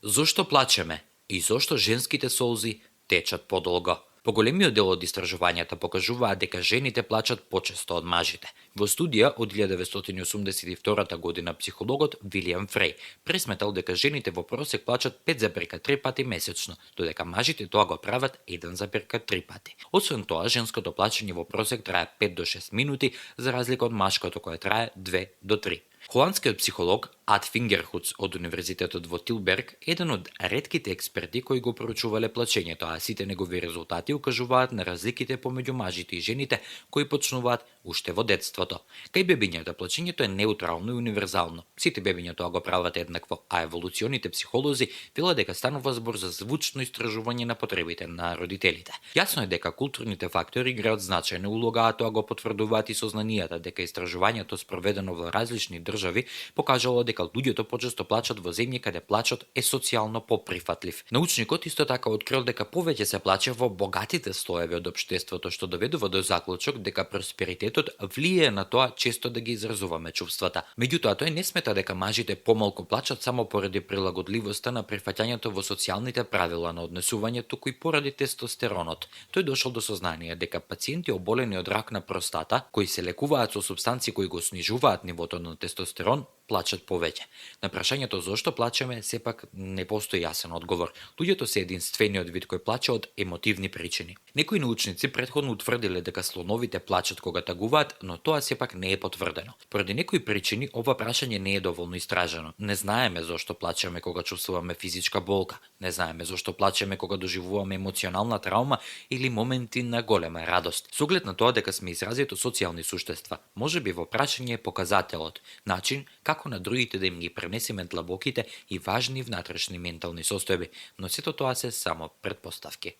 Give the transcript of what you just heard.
Зошто плачеме и зошто женските солзи течат подолго? Поголемиот дел од истражувањата покажуваат дека жените плачат почесто од мажите. Во студија од 1982 година психологот Вилијам Фреј пресметал дека жените во просек плачат 5,3 пати месечно, додека мажите тоа го прават 1,3 пати. Освен тоа, женското плачење во просек трае 5 до 6 минути, за разлика од машкото кое трае 2 до 3. Холандскиот психолог Ад Фингерхуц од Универзитетот во Тилберг е еден од ретките експерти кои го проучувале плачењето, а сите негови резултати укажуваат на разликите помеѓу мажите и жените кои почнуваат уште во детството. Кај бебињата плачењето е неутрално и универзално. Сите бебиња тоа го прават еднакво, а еволуционите психолози велат дека станува збор за звучно истражување на потребите на родителите. Јасно е дека културните фактори играат значајна улога, а тоа го потврдуваат и сознанијата дека истражувањето спроведено во различни држави покажало дека луѓето почесто плачат во земји каде плачот е социјално поприфатлив. Научникот исто така открил дека повеќе се плаче во богатите слоеви од општеството, што доведува до заклучок дека просперитетот влијае на тоа често да ги изразуваме чувствата. Меѓутоа, тој не смета дека мажите помалку плачат само поради прилагодливоста на прифаќањето во социјалните правила на однесување, туку и поради тестостеронот. Тој дошол до сознание дека пациенти оболени од рак на простата, кои се лекуваат со супстанции кои го снижуваат нивото на тестостерон, плачат повеќе. На прашањето зошто плачеме, сепак не постои јасен одговор. Луѓето се единствениот вид кој плаче од емотивни причини. Некои научници претходно утврдиле дека слоновите плачат кога тагуваат, но тоа сепак не е потврдено. Поради некои причини ова прашање не е доволно истражено. Не знаеме зошто плачеме кога чувствуваме физичка болка, не знаеме зошто плачеме кога доживуваме емоционална травма или моменти на голема радост. Со оглед на тоа дека сме изразито социјални суштества, можеби во прашање е показателот, начин како на другите да им ги пренесеме длабоките и важни внатрешни ментални состојби, но сето тоа се само претпоставки.